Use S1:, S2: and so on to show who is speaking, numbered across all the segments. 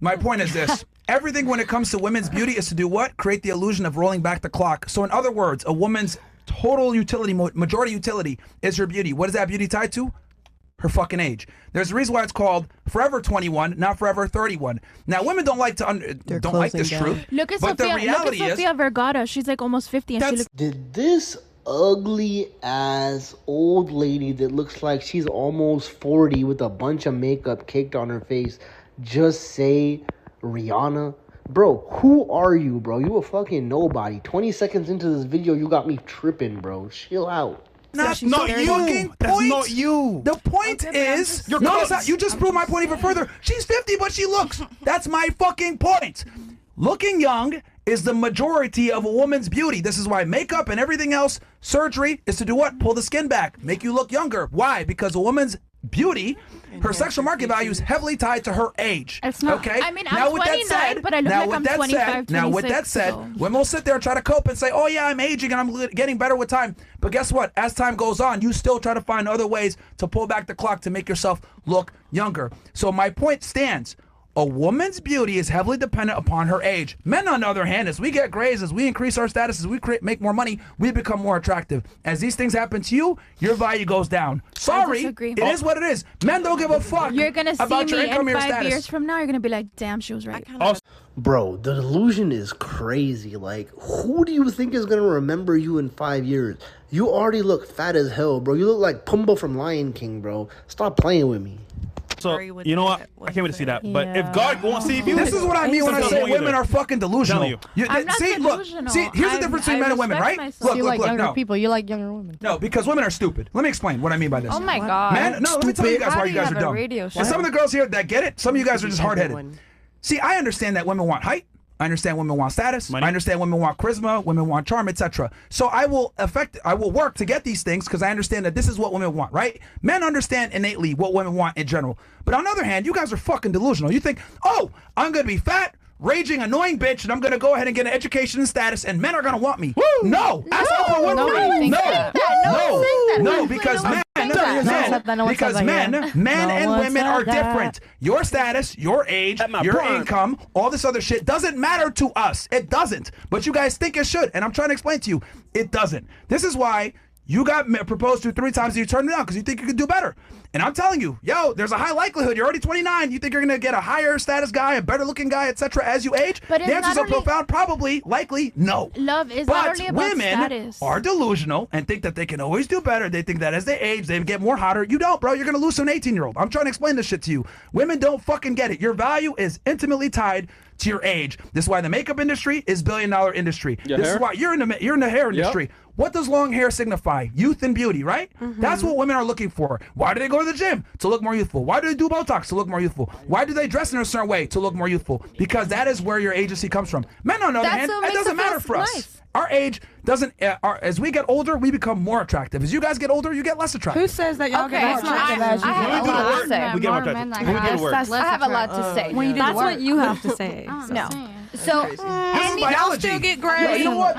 S1: My point is this. Everything when it comes to women's beauty is to do what? Create the illusion of rolling back the clock. So in other words, a woman's total utility, majority utility is her beauty. What is that beauty tied to? Her fucking age. There's a reason why it's called Forever 21, not Forever 31. Now, women don't like to don't like this truth.
S2: Look at
S1: but
S2: Sofia,
S1: the reality
S2: Sofia Vergara. She's like almost 50, and she looks.
S3: Did this ugly ass old lady that looks like she's almost 40 with a bunch of makeup caked on her face just say Rihanna? Bro, who are you, bro? You a fucking nobody. 20 seconds into this video, you got me tripping, bro. Chill out.
S1: That's not you. That's not you. The point is, you just proved my point even further. She's 50, but she looks. That's my fucking point. Looking young is the majority of a woman's beauty. This is why makeup and everything else, surgery, is to do what? Pull the skin back, make you look younger. Why? Because a woman's beauty, her sexual market value is heavily tied to her age.
S2: It's not.
S1: Okay.
S2: I mean, I'm 29, but I look like I'm 25, 26.
S1: Now, with that said, women will sit there and try to cope and say, "Oh yeah, I'm aging and I'm getting better with time." But guess what? As time goes on, you still try to find other ways to pull back the clock to make yourself look younger. So my point stands. A woman's beauty is heavily dependent upon her age. Men, on the other hand, as we get grays, as we increase our status, as we make more money, we become more attractive. As these things happen to you, your value goes down. Sorry, it is what it is. Men don't give a fuck
S2: You're gonna see
S1: about your
S2: me
S1: income or
S2: in
S1: your
S2: 5
S1: status.
S2: years from now. You're gonna be like, "Damn, she was right."
S3: Bro, the delusion is crazy. Like, who do you think is gonna remember you in 5 years? You already look fat as hell, bro. You look like Pumbaa from Lion King, bro. Stop playing with me.
S4: So, you know what? I can't wait to see that. But if God wants to see you...
S1: This is what I mean when I say women are fucking delusional.
S2: I'm not delusional.
S1: See, here's the difference between men and women, right?
S2: Myself.
S5: You like younger people. You like younger women.
S1: No, because women are stupid. Let me explain what I mean by this.
S2: Oh my God.
S1: Man, no, let me tell you guys why you guys are dumb. And some of the girls here that get it, some of you guys are just hard-headed. See, I understand that women want height. I understand women want status.
S4: Money.
S1: I understand women want charisma. Women want charm, etc. So I will work to get these things because I understand that this is what women want, right? Men understand innately what women want in general. But on the other hand, you guys are fucking delusional. You think, oh, I'm going to be fat, raging, annoying bitch, and I'm going to go ahead and get an education and status, and men are going to want me. Woo! No. Ask Oprah Winfrey. No, because men and women are different. Your status, your age, your income, all this other shit doesn't matter to us. It doesn't. But you guys think it should. And I'm trying to explain to you, it doesn't. This is why you got proposed to 3 times and you turned it down because you think you could do better. And I'm telling you, yo, there's a high likelihood. You're already 29. You think you're going to get a higher status guy, a better looking guy, etc. as you age?
S2: But
S1: the answer's a profound probably, likely, no.
S2: Love is not only about status.
S1: Women are delusional and think that they can always do better. They think that as they age, they get more hotter. You don't, bro. You're going to lose to an 18-year-old. I'm trying to explain this shit to you. Women don't fucking get it. Your value is intimately tied to your age. This is why the makeup industry is billion-dollar industry. This is why you're in the hair industry. Yep. What does long hair signify? Youth and beauty, right? That's what women are looking for. Why do they go to the gym? To look more youthful. Why do they do Botox? To look more youthful. Why do they dress in a certain way? To look more youthful. Because that is where your agency comes from. Men, on the other hand, it doesn't matter for us. Our age doesn't, as we get older, we become more attractive. As you guys get older, you get less attractive.
S5: Who says that y'all get more attractive as you get older?
S4: We get more attractive.
S2: I have a lot to say.
S5: That's what you have to say.
S2: No. So,
S1: and y'all still
S5: get gray.
S1: You know what?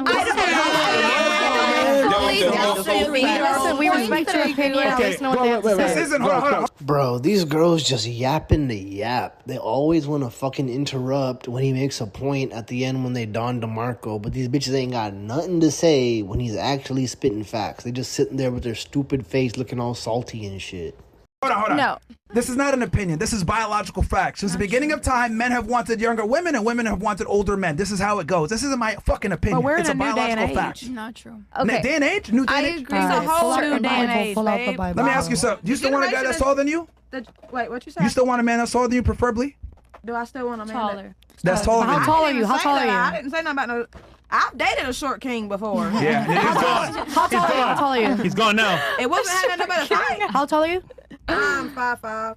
S5: Listen, we respect your opinion. Listen to what they have to say.
S1: This isn't, hold on.
S3: Bro, these girls just yapping the yap. They always want to fucking interrupt when he makes a point at the end when they Don DeMarco, but these bitches ain't got nothing to say when he's actually spitting facts. They just sitting there with their stupid face looking all salty and shit.
S1: Hold on.
S2: No.
S1: This is not an opinion. This is biological fact. Since the beginning of time, men have wanted younger women and women have wanted older men. This is how it goes. This isn't my fucking opinion.
S5: But we're
S1: it's
S5: in
S1: a
S5: a new day and
S1: biological
S5: age.
S1: fact.
S2: Not true.
S1: Okay. Day and age? New day and age?
S2: I agree.
S5: It's a whole new day and age,
S1: Let me ask you something. Do you still want a guy that's taller than you?
S5: Wait, what you say?
S1: You still want a man that's taller than you, preferably?
S5: Do I still want a man
S2: Taller.
S1: That's taller than you.
S5: How tall are you? How tall are you? I didn't say nothing about no... I've dated a short king before.
S1: Yeah.
S4: He's gone.
S5: How tall are you?
S4: He's gone now.
S5: It wasn't having nothing about a fight.
S6: How tall are you?
S5: I'm 5'5".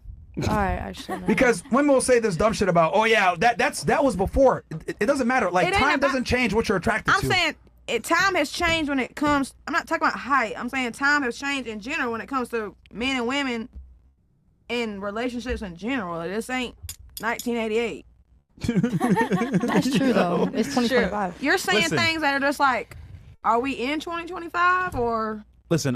S6: All right, I should know.
S1: Because women will say this dumb shit about, oh yeah, that was before. It doesn't matter. Like, time doesn't change what you're attracted to.
S5: I'm saying time has changed when it comes. I'm not talking about height. I'm saying time has changed in general when it comes to men and women in relationships in general. This ain't 1988.
S6: That's true though. It's 2025.
S5: You're saying things that are just like, are we in 2025 or?
S4: Listen,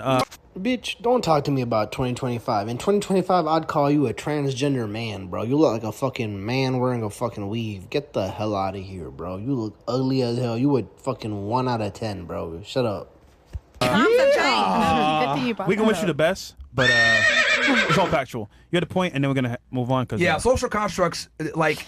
S3: Bitch, don't talk to me about 2025. In 2025, I'd call you a transgender man, bro. You look like a fucking man wearing a fucking weave. Get the hell out of here, bro. You look ugly as hell. You would fucking 1 out of 10, bro. Shut up.
S4: we can wish you the best, but it's all factual. You had a point, and then we're gonna move on. Cause,
S1: social constructs, like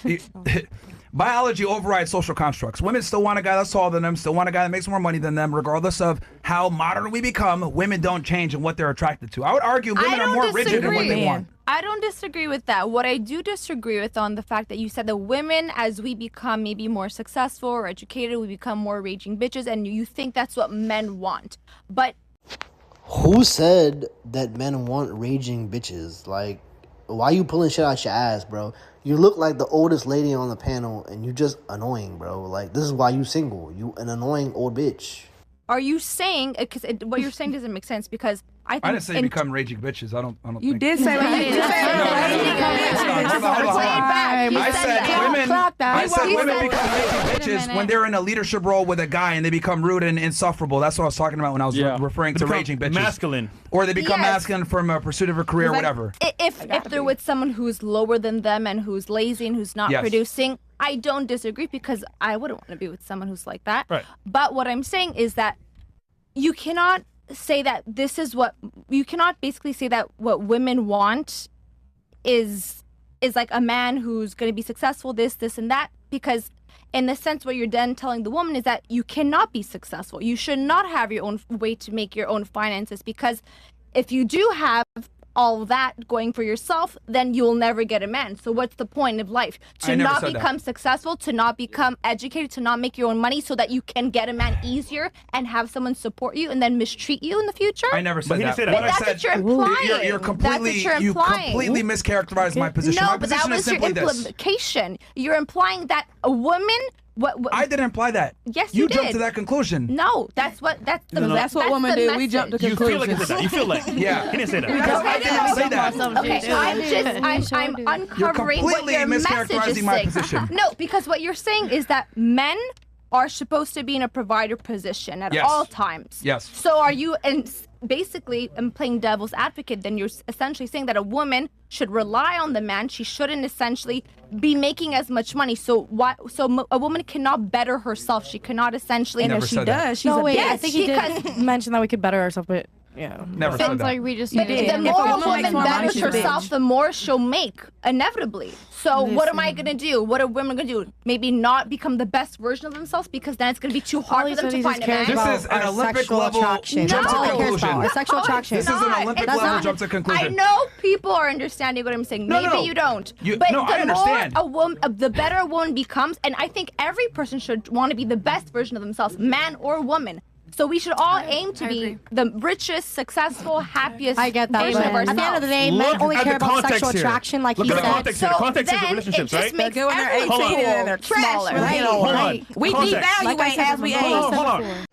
S1: biology overrides social constructs. Women still want a guy that's taller than them, still want a guy that makes more money than them, regardless of how modern we become. Women don't change in what they're attracted to. I would argue women are more rigid in what they want.
S2: I don't disagree with that. What I do disagree with on the fact that you said that women, as we become maybe more successful or educated, we become more raging bitches, and you think that's what men want. But
S3: who said that men want raging bitches? Like, why you pulling shit out your ass, bro? You look like the oldest lady on the panel, and you just annoying, bro. Like, this is why you single. You an annoying old bitch.
S2: are you saying, because what you're saying doesn't make sense, because I think...
S1: I didn't say you become raging bitches. I don't
S5: You
S1: think...
S5: did say that. You
S1: I said women become raging bitches when they're in a leadership role with a guy and they become rude and insufferable. That's what I was talking about when I was referring to raging bitches.
S4: Masculine.
S1: Or they become masculine from a pursuit of a career or whatever.
S2: If they're with someone who's lower than them and who's lazy and who's not producing, I don't disagree, because I wouldn't want to be with someone who's like that.
S4: Right.
S2: But what I'm saying is that you cannot say that this is what... You cannot basically say that what women want is like a man who's going to be successful, this, and that, because in the sense what you're then telling the woman is that you cannot be successful. You should not have your own way to make your own finances, because if you do have all that going for yourself, then you'll never get a man. So what's the point of life? To not become successful, to not become educated, to not make your own money so that you can get a man easier and have someone support you and then mistreat you in the future?
S1: I never said that.
S2: But that's what you're implying.
S1: You're completely, you completely mischaracterized my position.
S2: No,
S1: My
S2: but that
S1: position is
S2: was your
S1: simply this.
S2: implication. You're implying that a woman... What,
S1: I didn't imply that.
S2: Yes, you did.
S1: jumped to that conclusion.
S2: No, that's what
S5: women do. We jump to conclusions.
S4: You feel like he said that. You feel like he didn't say that.
S1: I didn't say that.
S2: Okay, I'm uncovering what your message is saying.
S1: My position.
S2: No, because what you're saying is that men are supposed to be in a provider position at all times.
S1: Yes.
S2: So are you, and basically, I'm playing devil's advocate, then you're essentially saying that a woman should rely on the man. She shouldn't essentially be making as much money. So a woman cannot better herself. She cannot essentially...
S1: Never said that.
S2: She's
S6: I think he did mention that we could better ourselves, but... Yeah.
S1: Never said that.
S6: Like we just
S2: the more a woman betters herself, the more she'll make, inevitably. So what am I going to do? What are women going to do? Maybe not become the best version of themselves, because then it's going to be too hard for them to find a man.
S1: This is an Olympic level jump to conclusion.
S6: Our sexual attraction.
S1: This is an Olympic level jump to conclusion.
S2: I know people are understanding what I'm saying. Maybe you don't. But
S1: I understand.
S2: The more the better a woman becomes, and I think every person should want to be the best version of themselves, man or woman. So we should all aim to be the richest, successful, happiest version of ourselves.
S6: At the end of the day, men only care about sexual attraction, like he said.
S4: Look at the context of the relationships, right?
S2: Makes
S5: when they're 18 and they're smaller.
S4: Hold on.
S5: We devaluate as we age.
S4: Hold on.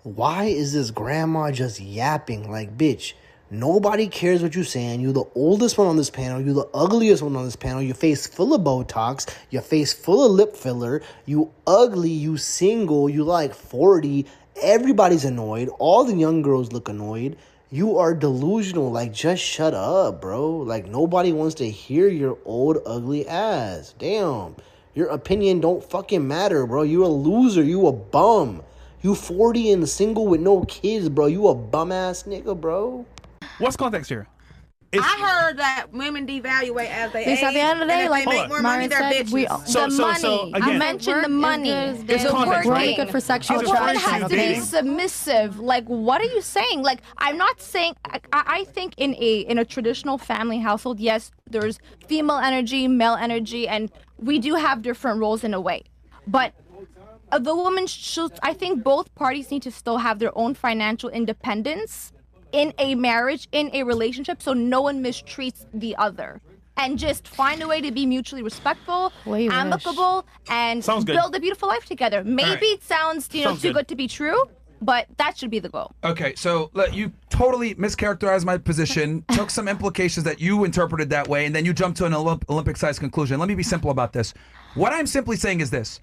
S3: Why is this grandma just yapping? Like, bitch, nobody cares what you're saying. You're the oldest one on this panel. You're the ugliest one on this panel. Your face full of Botox. Your face full of lip filler. You ugly. You single. You like 40. Everybody's annoyed. All the young girls look annoyed. You are delusional. Like, just shut up, bro. Like, nobody wants to hear your old, ugly ass. Damn. Your opinion don't fucking matter, bro. You a loser. You a bum. You 40 and single with no kids, bro. You a bum-ass nigga, bro.
S4: What's context here?
S5: I heard that women devaluate as they age.
S6: At the end of the day, like
S5: they make more money, they're bitches.
S4: So
S2: I mentioned the money.
S4: It's context, right?
S6: Good for sexual
S2: A woman
S6: attraction.
S2: has to be submissive. Like, what are you saying? Like, I'm not saying. I think in a traditional family household, yes, there's female energy, male energy, and we do have different roles in a way. But the woman should. I think both parties need to still have their own financial independence in a marriage, in a relationship, so no one mistreats the other. And just find a way to be mutually respectful, amicable, and build a beautiful life together. Maybe it sounds, too good to be true, but that should be the goal.
S1: Okay, so you totally mischaracterized my position, took some implications that you interpreted that way, and then you jumped to an Olympic-sized conclusion. Let me be simple about this. What I'm simply saying is this.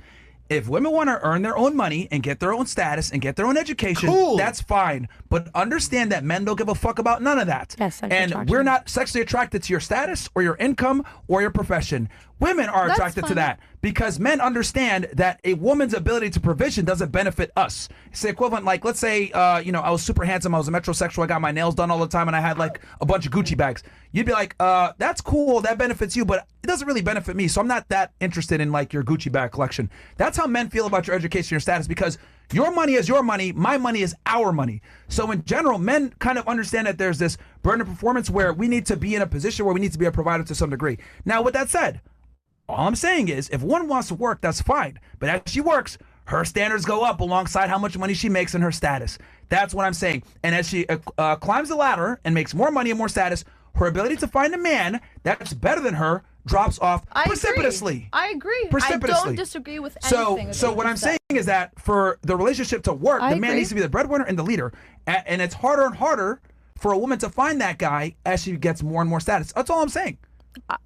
S1: If women want to earn their own money and get their own status and get their own education, that's fine. But understand that men don't give a fuck about none of that. And we're not sexually attracted to your status or your income or your profession. Women are attracted to that because men understand that a woman's ability to provision doesn't benefit us. It's the equivalent, like, let's say, I was super handsome, I was a metrosexual, I got my nails done all the time, and I had like a bunch of Gucci bags. You'd be like, that's cool, that benefits you, but it doesn't really benefit me, so I'm not that interested in like your Gucci bag collection. That's how men feel about your education, your status, because your money is your money, my money is our money. So in general, men kind of understand that there's this burden of performance where we need to be in a position where we need to be a provider to some degree. Now, with that said, all I'm saying is, if one wants to work, that's fine. But as she works, her standards go up alongside how much money she makes and her status. That's what I'm saying. And as she climbs the ladder and makes more money and more status, her ability to find a man that's better than her drops off precipitously.
S2: I agree.
S1: Precipitously.
S2: I don't disagree with anything.
S1: So what I'm saying is that for the relationship to work, the man needs to be the breadwinner and the leader. And it's harder and harder for a woman to find that guy as she gets more and more status. That's all I'm saying.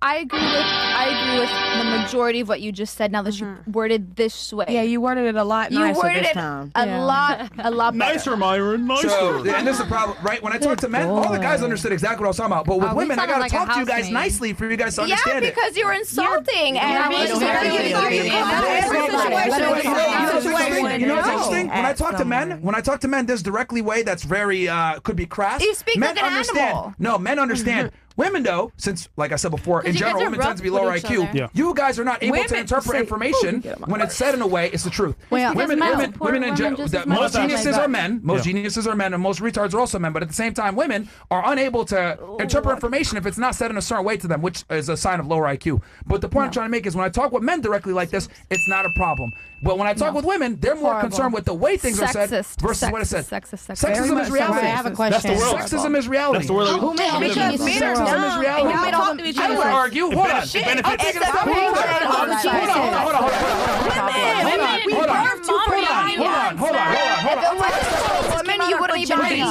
S2: I agree with the majority of what you just said. Now that you worded this way,
S5: yeah, you worded it a lot nicer this time.
S2: A lot better.
S4: Nicer, Myron. Nicer.
S1: So, and this is the problem, right? When I talk to men, all the guys understood exactly what I was talking about. But with women, I gotta talk to you guys nicely for you guys to understand it.
S2: Yeah, because you're insulting and
S1: you know what's interesting? When I talk to men, this directly way that's very could be crass.
S2: You speak
S1: men
S2: like an animal.
S1: No, men understand. Women, though, since, like I said before, in general, women tend to be lower IQ.
S4: Yeah.
S1: You guys are not able to interpret information when it's said in a way, it's the truth. Women in general, most geniuses are men. Most geniuses are men, and most retards are also men. But at the same time, women are unable to interpret information if it's not said in a certain way to them, which is a sign of lower IQ. But the point I'm trying to make is when I talk with men directly like this, it's not a problem. But when I talk with women, they're more concerned with the way things are said versus what it said. Sexism is reality.
S6: I have a question.
S1: Sexism is reality.
S4: That's the world.
S1: Sexism is reality. I would argue. Hold on.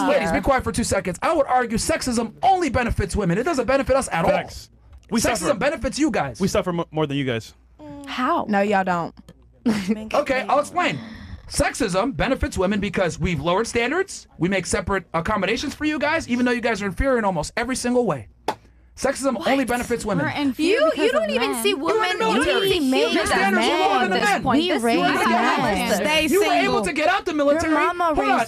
S1: Ladies, be quiet for 2 seconds. I would argue sexism only benefits women. It doesn't benefit us at all. Sexism benefits you guys.
S4: We suffer more than you guys.
S2: How?
S5: No, y'all don't.
S1: Okay, I'll explain. Sexism benefits women because we've lowered standards. We make separate accommodations for you guys, even though you guys are inferior in almost every single way. Sexism only benefits women.
S2: You don't even see women. You don't even see men as men at this point.
S6: We raise men.
S1: You were able to get out the military.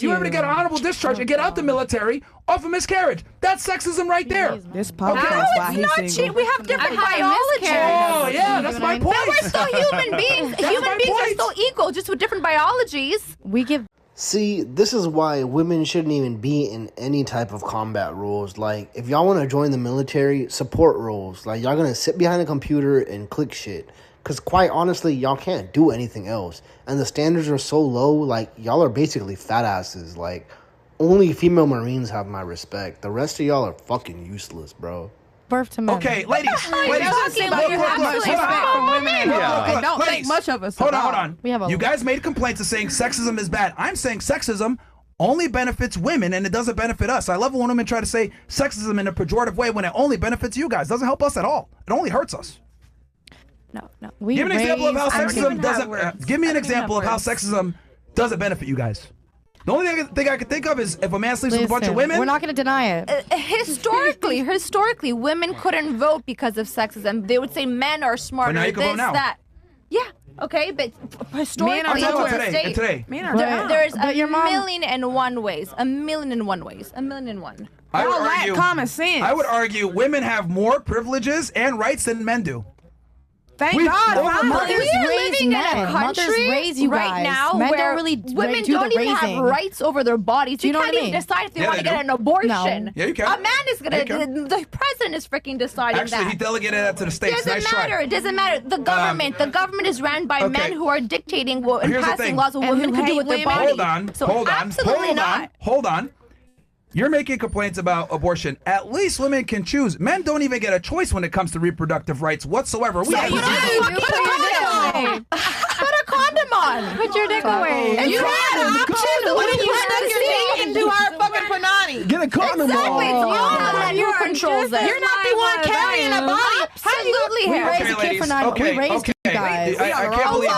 S1: You were able to get an honorable discharge and get out the military off a miscarriage. That's sexism right there.
S5: This podcast
S2: No, it's not cheap. We have different biology.
S1: Oh, yeah, that's my point.
S2: But we're still human beings. Human beings are still equal, just with different biologies.
S6: We give.
S3: See, this is why women shouldn't even be in any type of combat roles. Like, if y'all want to join the military, support roles. Like, y'all gonna sit behind a computer and click shit. Because quite honestly, y'all can't do anything else. And the standards are so low, like, y'all are basically fat asses. Like, only female Marines have my respect. The rest of y'all are fucking useless, bro.
S6: Birth to men.
S1: Okay, ladies.
S5: Don't think much of us.
S1: Hold on. You guys made complaints of saying sexism is bad. I'm saying sexism only benefits women and it doesn't benefit us. I love when women try to say sexism in a pejorative way when it only benefits you guys. It doesn't help us at all. It only hurts us.
S6: No.
S1: Give me an example of how sexism doesn't. Give me an example of how sexism doesn't benefit you guys. The only thing I can think of is if a man sleeps with a bunch of women.
S6: We're not going to deny it.
S2: Historically, women couldn't vote because of sexism. They would say men are smarter.
S1: But now you can vote now.
S2: That. Yeah. Okay, but historically,
S1: today.
S2: There's a million and one ways. A million and one ways. A million and one.
S5: Y'all lack common sense.
S1: I would argue women have more privileges and rights than men do.
S5: Thank God.
S2: We are living in a country right now where women don't even have rights over their bodies. You can't even decide if they want to get an abortion.
S1: No. Yeah, you can.
S2: A man is going to, the president is freaking deciding that.
S1: Actually, he delegated that to the states.
S2: It doesn't matter. The government is ran by men who are dictating and passing laws what women can do with their bodies.
S1: Hold on. You're making complaints about abortion. At least women can choose. Men don't even get a choice when it comes to reproductive rights whatsoever.
S2: Put a condom on. Put your dick away.
S5: You had options. What did you stuck your dick into our fucking panani?
S7: Get a condom on.
S2: Exactly. Who controls it?
S5: You're not the one carrying a body.
S2: Absolutely.
S6: We raised a kid for 9 months. We raised you guys.
S1: I can't believe.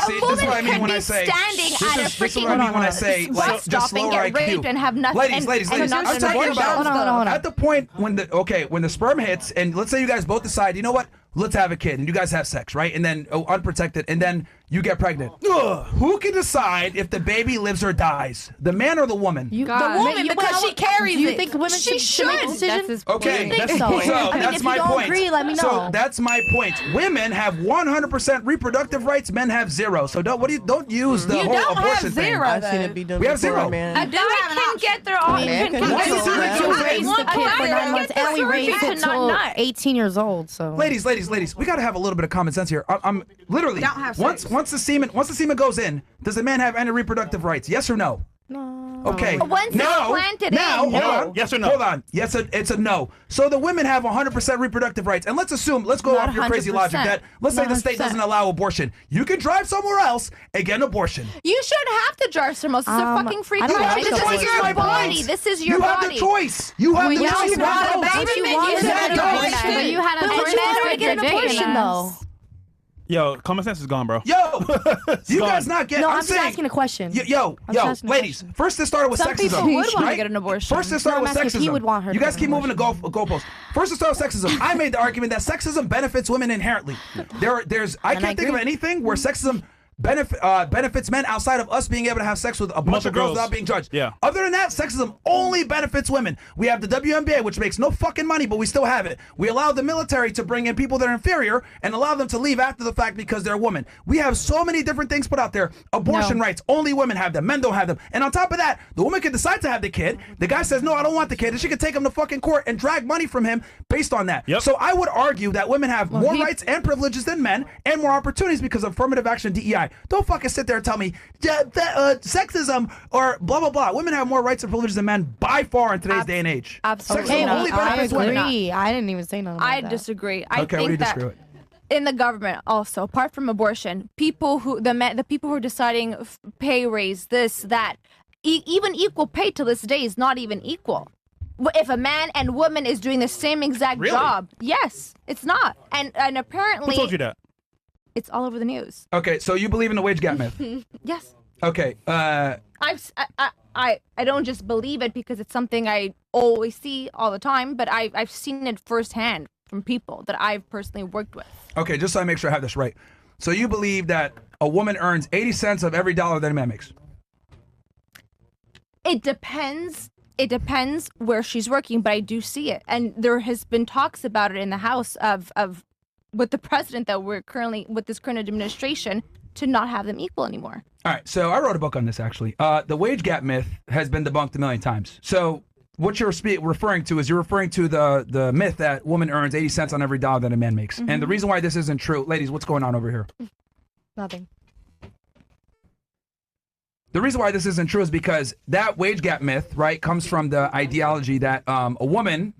S1: See, this is what I mean when I say.
S2: Standing at a
S1: This is what
S2: freaking
S1: I mean when I say
S2: bus
S1: just
S2: stop and
S1: lower
S2: get raped
S1: IQ.
S2: and have nothing.
S1: Ladies,
S2: and
S1: I'm
S2: not
S1: talking about
S6: Hold on.
S1: at the point when the sperm hits, and let's say you guys both decide, you know what? Let's have a kid, and you guys have sex, right? And then unprotected, and then you get pregnant. Ugh. Who can decide if the baby lives or dies? The man or the woman?
S6: The
S5: woman, because she carries
S6: Do you
S5: it.
S6: think women
S5: She
S6: should make a decision?
S1: Okay,
S6: think
S1: that's
S6: so.
S1: the point.
S6: I mean,
S1: That's
S6: if
S1: my
S6: you don't
S1: point.
S6: agree, let me know.
S1: So that's my point. Women have 100% reproductive rights. Men have 0. So don't use the
S5: You
S1: whole
S5: don't have
S1: abortion thing.
S5: 0.
S7: I've seen it be done.
S1: We have
S7: before,
S1: 0.
S7: man.
S2: A guy can get their own.
S7: man
S2: Can
S7: can
S2: get
S7: do
S2: their
S7: it.
S2: own.
S6: We raised the kid for 9 months, and we raised it till 18 years old. So
S1: Ladies, we got to have a little bit of common sense here. I'm literally
S5: Don't have
S1: once
S5: sex.
S1: the semen goes in, does the man have any reproductive rights? Yes or no?
S6: no.
S1: Okay.
S2: Once it's
S1: now,
S2: planted
S1: now,
S2: in,
S1: hold
S2: no.
S1: on.
S4: Yes or no?
S1: Hold on. Yes, it's a no. So the women have 100% reproductive rights. And let's go
S2: Not
S1: off your crazy logic
S2: 100%.
S1: that let's say the state
S2: 100%.
S1: doesn't allow abortion. You can drive somewhere else and get an abortion.
S2: You shouldn't have to drive somewhere else. It's a fucking free
S6: I don't
S2: country.
S6: like
S2: This
S6: the
S2: is
S6: choice.
S2: your
S1: My
S2: body.
S1: point.
S2: This is your
S1: You have
S2: body.
S1: the choice. You have the
S6: Well,
S1: choice.
S6: you want
S1: to
S6: a baby,
S5: But
S6: you
S5: you
S6: want
S5: should
S6: to
S5: have
S6: get
S5: the
S6: an
S5: choice.
S6: abortion.
S2: But you had
S6: But
S2: a
S6: you want to get an abortion though.
S4: Yo, common sense is gone, bro.
S1: Yo, you
S4: gone.
S1: guys not get.
S6: No,
S1: I'm
S6: I'm just
S1: saying,
S6: asking a question.
S1: Yo,
S6: I'm just asking a
S1: ladies.
S6: question.
S1: First, it started with
S2: Some
S1: sexism.
S2: people would want to
S1: right?
S2: get an abortion.
S1: First, it started
S6: No,
S1: with
S6: I'm asking if
S1: sexism.
S6: he would want her
S1: You
S6: to
S1: guys
S6: get
S1: keep
S6: an
S1: moving the goalposts. First, it started with sexism. I made the argument that sexism benefits women inherently. I can't think of anything where sexism benefits men outside of us being able to have sex with a bunch
S4: Multiple
S1: of girls
S4: girls.
S1: without being judged.
S4: Yeah.
S1: Other than that, sexism only benefits women. We have the WNBA, which makes no fucking money, but we still have it. We allow the military to bring in people that are inferior and allow them to leave after the fact because they're women. We have so many different things put out there. Abortion rights, only women have them. Men don't have them. And on top of that, the woman can decide to have the kid. The guy says, no, I don't want the kid. And she can take him to fucking court and drag money from him based on that.
S4: Yep.
S1: So I would argue that women have more rights and privileges than men and more opportunities because of affirmative action DEI. Don't fucking sit there and tell me sexism or blah, blah, blah. Women have more rights and privileges than men by far in today's day and age.
S2: Absolutely
S1: Sexism
S2: not.
S1: only
S6: I
S1: benefits women.
S6: agree. I didn't even say nothing about
S2: I
S6: that.
S2: disagree. I
S1: Okay, what do you
S2: think that
S1: disagree with?
S2: in the government also, apart from abortion, people who the people who are deciding pay raise, this, that, even equal pay to this day is not even equal. If a man and woman is doing the same exact
S1: Really?
S2: job, yes, it's not. And
S4: Who
S2: apparently
S4: told you that?
S2: it's all over the news.
S1: Okay, so you believe in the wage gap myth?
S2: Yes.
S1: Okay,
S2: I don't just believe it because it's something I always see all the time, but I've seen it firsthand from people that I've personally worked with.
S1: okay, just so I make sure I have this right. So you believe that a woman earns 80 cents of every dollar that a man makes?
S2: It depends. It depends where she's working, but I do see it, and there has been talks about it in the House of with the president that we're currently with this current administration to not have them equal anymore.
S1: All right, so I wrote a book on this actually. The wage gap myth has been debunked a million times. So what you're referring to is the myth that woman earns 80 cents on every dollar that a man makes. And the reason why this isn't true, ladies, what's going on over here?
S6: Nothing.
S1: The reason why this isn't true is because that wage gap myth, right, comes from the ideology that a woman,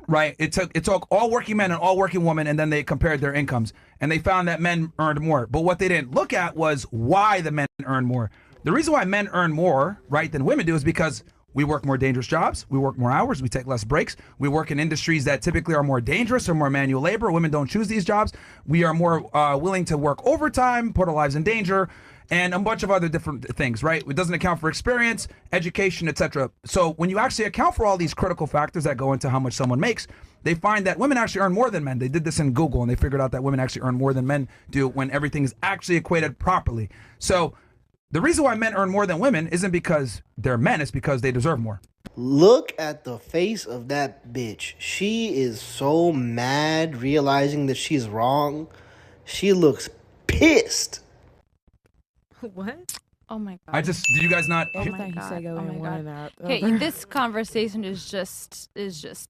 S1: right, it took all working men and all working women, and then they compared their incomes, and they found that men earned more. But what they didn't look at was why the men earn more. The reason why men earn more, right, than women do is because we work more dangerous jobs, we work more hours, we take less breaks, we work in industries that typically are more dangerous or more manual labor. Women don't choose these jobs. We are more willing to work overtime, put our lives in danger, and a bunch of other different things, right? It doesn't account for experience, education, etc. So when you actually account for all these critical factors that go into how much someone makes, they find that women actually earn more than men. They did this in Google, and they figured out that women actually earn more than men do when everything is actually equated properly. So the reason why men earn more than women isn't because they're men, it's because they deserve more.
S3: Look at the face of that bitch. She is so mad realizing that she's wrong. She looks pissed.
S6: What?
S2: Oh my god.
S1: Did you guys not?
S2: Oh my god. Okay, this conversation is just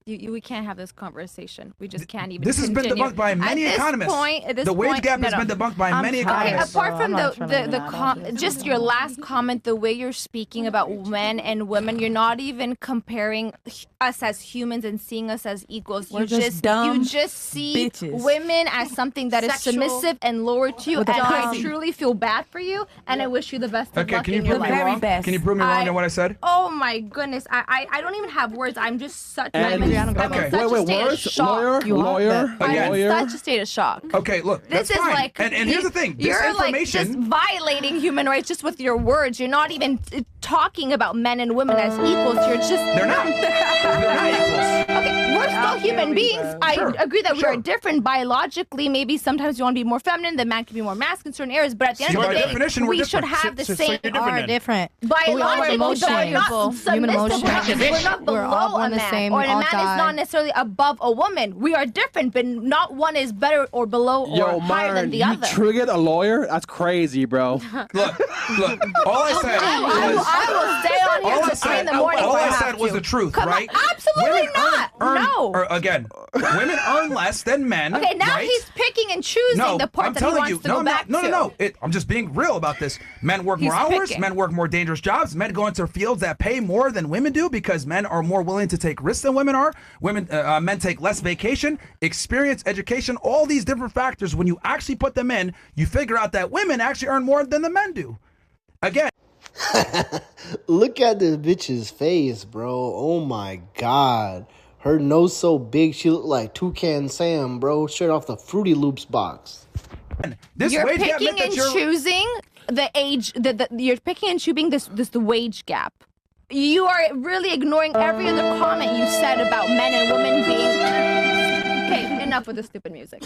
S2: we can't have this conversation. We just can't even.
S1: This has been
S2: continue.
S1: debunked by many economists.
S2: At this
S1: the wage
S2: point,
S1: gap
S2: no,
S1: has been debunked by many
S6: tired.
S1: economists.
S2: Apart from
S6: I'm not trying to
S2: just your last comment, the way you're speaking about men and women, you're not even comparing us as humans and seeing us as equals.
S7: We're just dumb
S2: you just see
S7: bitches.
S2: women as something that is
S5: Sexual.
S2: submissive and lower to you.
S6: With a
S2: And I
S6: pussy.
S2: truly feel bad for you, and I wish you the best best of
S1: Okay,
S2: luck
S1: can you
S2: in your
S1: prove me
S2: life.
S1: wrong? Can you prove me wrong in what I said?
S2: Oh my goodness, I don't even have words. I'm just such. I'm in
S1: Okay.
S2: such a state of shock.
S7: Lawyer.
S2: I'm in such a state of shock.
S1: Okay, look,
S2: This
S1: that's
S2: is
S1: fine.
S2: like,
S1: and here's the thing. This
S2: you're like
S1: information.
S2: just violating human rights just with your words. You're not even talking about men and women as equals. You're just.
S1: They're not. They're not equals.
S2: Okay, we're still human beings.
S1: Sure,
S2: I agree that we
S1: sure.
S2: are different biologically. Maybe sometimes you want to be more feminine. The man can be more masculine in certain areas. But at the end
S1: See,
S2: of
S1: by
S2: the day,
S1: definition, we're
S2: we should
S1: different.
S2: have the
S4: So
S2: same.
S4: you're different then.
S6: different.
S2: Biologically,
S6: emotionally.
S2: we're not
S6: Human
S2: submissive.
S6: emotionally.
S2: We're not
S6: We're
S2: below
S6: all
S2: a
S6: one the
S2: man,
S6: same,
S2: or a
S6: all
S2: man is
S6: die.
S2: not necessarily above a woman. We are different, but not one is better or below or
S7: Yo,
S2: higher than
S7: Myron,
S2: the
S7: you
S2: other.
S7: triggered a lawyer? That's crazy, bro.
S1: Look. All I said was.
S2: I will stay on here
S1: All I
S2: till 3 in
S1: said,
S2: the morning.
S1: all
S2: if
S1: I
S2: have
S1: said was
S2: to.
S1: the truth,
S2: Come
S1: right?
S2: on, absolutely
S1: Women
S2: not. No.
S1: Again, women earn less than men.
S2: Okay, now
S1: right?
S2: he's picking and choosing
S1: No,
S2: the part
S1: I'm
S2: that he
S1: telling
S2: wants
S1: you.
S2: to
S1: No,
S2: go
S1: I'm
S2: back
S1: not.
S2: to.
S1: No. I'm just being real about this. Men work
S2: He's
S1: more hours.
S2: picking.
S1: Men work more dangerous jobs. Men go into fields that pay more than women do because men are more willing to take risks than women are. Men take less vacation, experience, education, all these different factors. When you actually put them in, you figure out that women actually earn more than the men do. Again.
S3: Look at this bitch's face, bro. Oh my god. Her nose so big she looked like Toucan Sam, bro. Straight off the Fruity Loops box.
S1: This
S2: You're
S1: wage gap
S2: picking
S1: meant that
S2: and
S1: you're-
S2: choosing the age. You're picking and choosing the wage gap. You are really ignoring every other comment you said about men and women being. Okay, enough with the stupid music.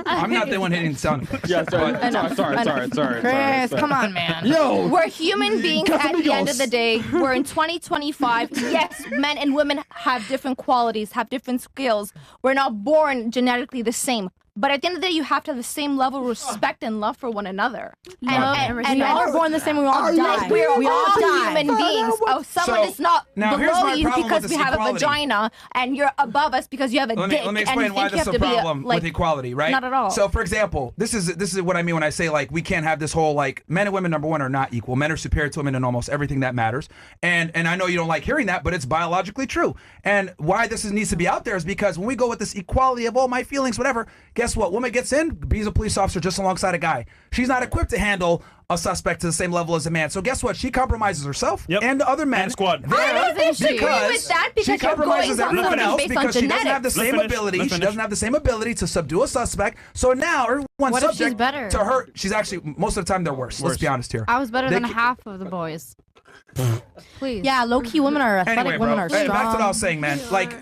S1: I'm not the one hitting the sound effects.
S7: Yeah,
S1: but-
S7: sorry.
S6: Chris, come on, man.
S7: Yo,
S2: We're human beings at the end of the day. We're in 2025. Yes, men and women have different qualities, have different skills. We're not born genetically the same. But at the end of the day, you have to have the same level of respect and love for one another. And
S6: we all are born the same. We all die.
S2: we're all
S6: die.
S2: human beings. Oh, someone
S1: So,
S2: is not
S1: now here's
S2: below
S1: my
S2: you
S1: problem
S2: because
S1: with
S2: we
S1: this
S2: have a
S1: equality.
S2: vagina, and you're above us because you have a
S1: Let
S2: dick.
S1: me
S2: and
S1: explain
S2: you
S1: why
S2: think you
S1: this
S2: have
S1: is a
S2: to be
S1: problem
S2: like,
S1: with equality, right?
S2: Not at all.
S1: So, for example, this is what I mean when I say like we can't have this whole like men and women, number one, are not equal. Men are superior to women in almost everything that matters, and I know you don't like hearing that, but it's biologically true. And why needs to be out there is because when we go with this equality of all my feelings, whatever, guess what? Woman gets in, being a police officer just alongside a guy. She's not equipped to handle a suspect to the same level as a man. So guess what? She compromises herself and the other men.
S4: And squad.
S2: I don't think she agree with that because
S1: she
S2: you're
S1: compromises
S2: going on
S1: everyone
S2: something
S1: else
S2: based
S1: because
S2: on
S1: she doesn't have the
S2: genetics.
S1: same ability. She doesn't have the same ability to subdue a suspect. So now everyone's
S6: What if she's
S1: subject
S6: better?
S1: to her. She's actually most of the time they're worse. Let's be honest here.
S8: I was better
S1: They
S8: than
S1: ca-
S8: half of the boys. Please.
S6: Yeah, low-key women are athletic.
S1: Anyway,
S6: women
S1: bro.
S6: are
S1: Hey,
S6: strong.
S1: back to what I was saying, man. Like,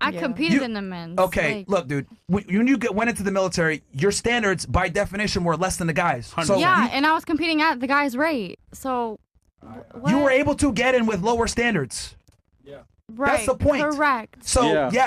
S8: I competed in the men's.
S1: Okay,
S8: like-
S1: look, dude. When you went into the military, your standards, by definition, were less than the guys. So
S8: yeah, and I was competing at the guy's rate. So.
S1: you were able to get in with lower standards.
S8: Right.
S1: That's the point.
S8: Correct.
S1: So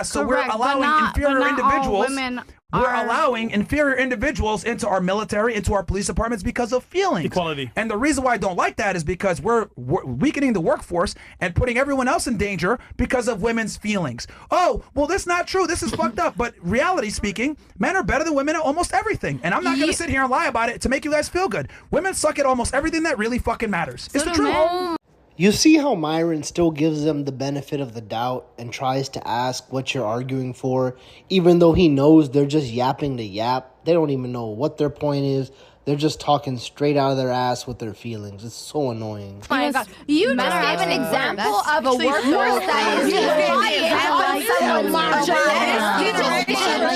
S1: so
S8: Correct,
S1: we're allowing inferior
S8: but not all
S1: individuals.
S8: women
S1: We're
S8: are-
S1: allowing inferior individuals into our military, into our police departments because of feelings.
S4: Equality.
S1: And the reason why I don't like that is because we're weakening the workforce and putting everyone else in danger because of women's feelings. Oh, well, that's not true. This is fucked up. But reality speaking, men are better than women at almost everything. And I'm not going to sit here and lie about it to make you guys feel good. Women suck at almost everything that really fucking matters. It's the truth.
S3: You see how Myron still gives them the benefit of the doubt and tries to ask what you're arguing for, even though he knows they're just yapping to yap. They don't even know what their point is. They're just talking straight out of their ass with their feelings. It's so annoying.
S2: Oh my God. You just gave an example of a workforce that is relying on someone's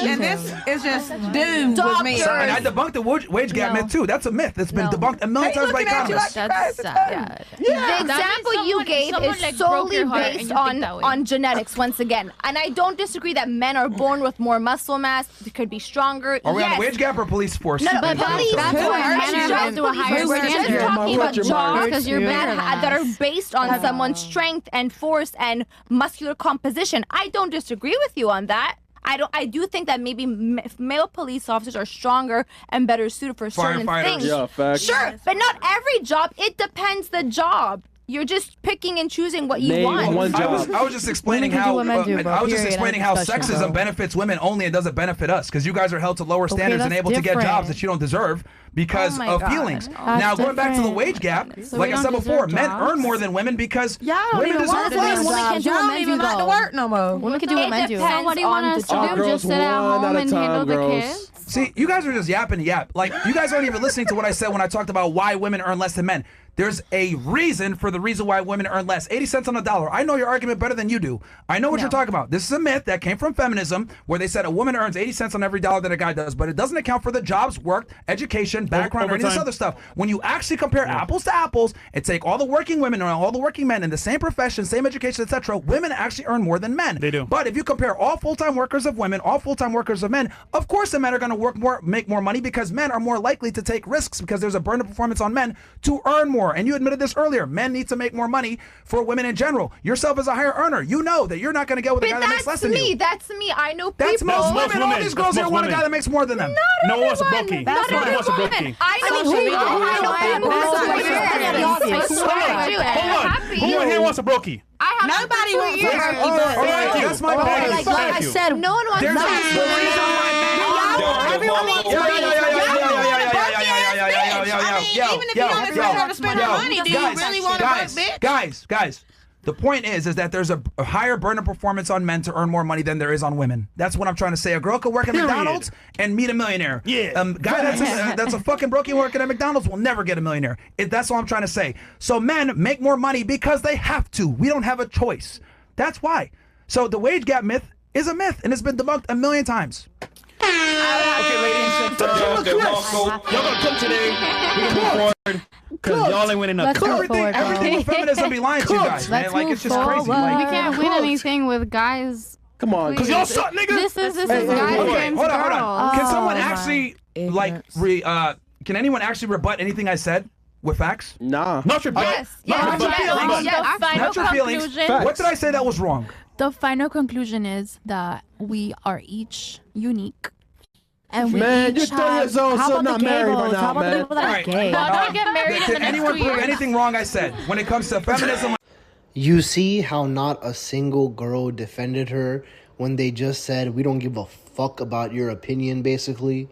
S5: And this is just doomed with me.
S1: And I debunked the wage gap myth too. That's a myth. It's been debunked a million times by economists.
S8: That's sad.
S2: The example you gave is solely based on genetics once again. And I don't disagree that men are born with more muscle mass, they could be stronger.
S1: Are we on
S2: Yes.
S1: the wage gap or police force?
S2: No, but police,
S8: That's why men are held to a higher
S2: we're just
S8: standard.
S2: talking about jobs
S8: Because you're better than
S2: that are
S8: us.
S2: based on someone's strength and force and muscular composition. I don't disagree with you on that. I do think that maybe male police officers are stronger and better suited for certain
S1: Firefighters.
S2: things.
S7: Yeah, facts.
S2: Sure, but not every job. It depends the job. You're just picking and choosing what you
S7: Name
S2: want.
S7: one job.
S1: I was just explaining
S6: Women can
S1: how
S6: do what men do, bro.
S1: I was just
S6: Period.
S1: explaining
S6: End
S1: how
S6: of discussion,
S1: sexism
S6: bro.
S1: benefits women only and doesn't benefit us because you guys are held to lower standards and
S6: that's
S1: able to get
S6: different.
S1: jobs that you don't deserve because
S2: Oh my
S1: of
S2: God.
S1: feelings.
S6: That's
S1: Now going back to the
S6: different.
S1: wage gap,
S8: So
S1: like
S8: we
S1: I said
S8: don't
S1: before,
S8: deserve
S1: men
S8: jobs?
S1: earn more than women because
S5: Y'all don't
S1: women
S5: even
S1: deserve
S5: want
S1: less.
S5: to
S6: Women can't do what
S5: Y'all
S6: men
S5: don't even
S6: do,
S5: like to
S6: though.
S5: work no more.
S6: Women can do what men do.
S2: depends
S8: So what do you want
S2: on
S8: us
S2: the
S8: to
S2: job.
S8: do?
S7: Girls,
S8: Just sit at
S7: one
S8: home
S7: at a
S8: and
S7: time,
S8: handle the
S7: girls.
S8: kids?
S1: See, you guys are just yapping to yap. Like, you guys aren't even listening to what I said when I talked about why women earn less than men. There's a reason for the reason why women earn less. 80 cents on a dollar. I know your argument better than you do. I know what you're talking about. This is a myth that came from feminism where they said a woman earns 80 cents on every dollar that a guy does, but it doesn't account for the jobs worked, education, background, or any of this other stuff. When you actually compare apples to apples and take all the working women and all the working men in the same profession, same education, etc., women actually earn more than men.
S4: They do.
S1: But if you compare all full-time workers of women, all full-time workers of men, of course the men are going to work more, make more money because men are more likely to take risks because there's a burden of performance on men to earn more. And you admitted this earlier. Men need to make more money for women in general. Yourself as a higher earner, you know that you're not going to get with a guy that makes less than you.
S2: That's me. I know people.
S1: That's most women. All these girls here want a guy that makes more than them.
S4: No one wants a brokey. Nobody wants a brokey.
S2: I know people.
S4: Who in here wants a brokey?
S5: Nobody wants to work.
S1: All right, that's my point.
S6: Like I said,
S2: No one wants
S1: There's a Guys, the point is that there's a higher burden of performance on men to earn more money than there is on women. That's what I'm trying to say. A girl could work at McDonald's and meet a millionaire.
S4: Yeah.
S1: Guy that's a fucking brokey working at McDonald's will never get a millionaire. That's all I'm trying to say. So men make more money because they have to. We don't have a choice. That's why. So the wage gap myth is a myth, and it's been debunked a million times.
S4: Okay, ladies. Y'all gonna cook today. We're gonna move forward. Because y'all ain't winning nothing.
S1: Everything with feminism be lying to you guys, man. Like, it's just crazy. Like,
S8: We can't win anything with guys.
S7: Come on.
S4: Because y'all suck, nigga.
S8: This is guys against
S1: hold
S8: girls.
S1: on. Can someone actually, can anyone actually rebut anything I said with facts?
S7: Nah.
S4: Not your
S2: Yes.
S1: Not your feelings. Not your feelings. What did I say that was wrong?
S8: The final conclusion is that we are each unique. And we
S7: Man,
S8: each
S7: you're 30 years old, so not married right now, man.
S6: People that are gay?
S8: Well, don't get married in the
S1: Did
S8: next
S1: anyone
S8: 2
S1: prove
S8: years.
S1: anything wrong I said when it comes to feminism?
S3: You see how not a single girl defended her when they just said, we don't give a fuck about your opinion, basically?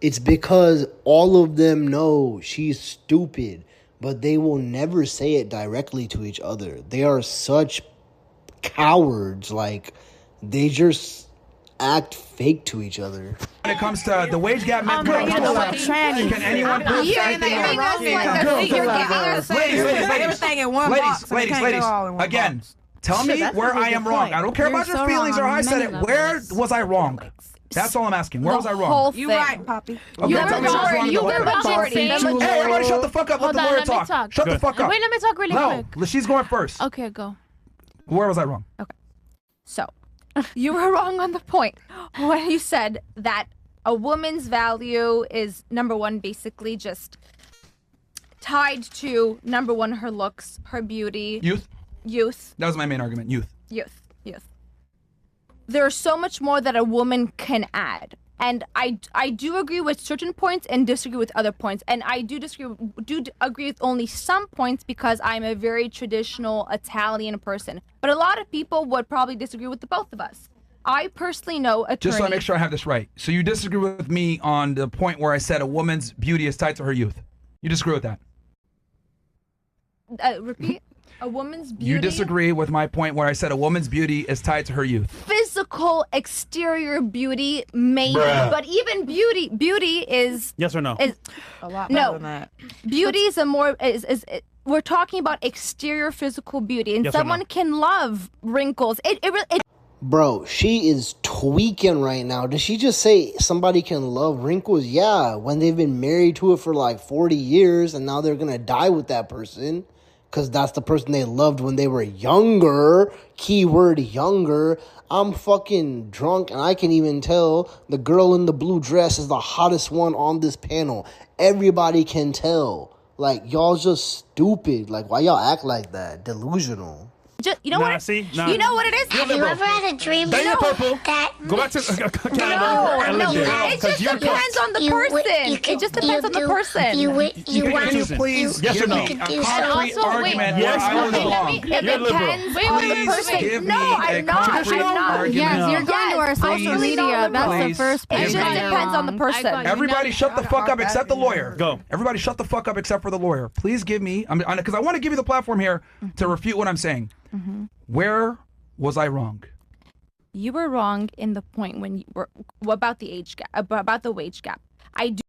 S3: It's because all of them know she's stupid, but they will never say it directly to each other. They are such cowards. Like, they just act fake to each other.
S1: When it comes to the wage gap myth, can anyone prove anything
S5: Everything in one box.
S1: Ladies, again, tell me where I am wrong. I don't care about your feelings or how I said it. Where was I wrong? That's all I'm asking. Where was I wrong?
S5: You right, Poppy.
S1: Okay, tell me what's wrong.
S8: You were majority.
S1: Hey, everybody shut the fuck up. Let the lawyer talk. Shut the fuck up.
S8: Wait, let me talk really quick.
S1: No, she's going first.
S8: Okay, go.
S1: Where was I wrong?
S2: So, you were wrong on the point when you said that a woman's value is, number one, basically just tied to, number one, her looks, her beauty. Youth.
S1: That was my main argument. Youth.
S2: There's so much more that a woman can add. And I do agree with certain points and disagree with other points. And I do agree with only some points because I'm a very traditional Italian person. But a lot of people would probably disagree with the both of us. I personally know attorneys.
S1: Just so I make sure I have this right. So you disagree with me on the point where I said a woman's beauty is tied to her youth. You disagree with that?
S2: Repeat. A woman's beauty.
S1: You disagree with my point where I said a woman's beauty is tied to her youth.
S2: Physical exterior beauty, maybe, but even beauty is
S4: yes or no?
S2: Is
S5: a lot better than that.
S2: Beauty is a more we're talking about exterior physical beauty, and
S4: yes
S2: someone can love wrinkles. It
S3: Bro, she is tweaking right now. Did she just say somebody can love wrinkles? Yeah, when they've been married to it for like 40 years and now they're gonna die with that person. Because that's the person they loved when they were younger. Keyword younger. I'm fucking drunk and I can even tell the girl in the blue dress is the hottest one on this panel. Everybody can tell. Like, y'all just stupid. Like, why y'all act like that? Delusional.
S2: Just, you know what? You know what it is?
S9: Have you ever had a dream
S4: that
S9: go
S4: back to
S2: no. It just depends on the person. It just depends on the person.
S9: You want
S1: to please give me a concrete argument where I was wrong?
S2: It depends on the person. No, I'm not.
S8: Yes, you're going to our social media. That's the first
S2: It
S8: page.
S2: just depends on the person.
S1: Everybody shut the fuck up except the lawyer.
S4: Go.
S1: Everybody shut the fuck up except for the lawyer. Please give me, because I want to give you the platform here to refute what I'm saying. Where was I wrong?
S2: You were wrong in the point when you were about the age gap, about the wage gap. I do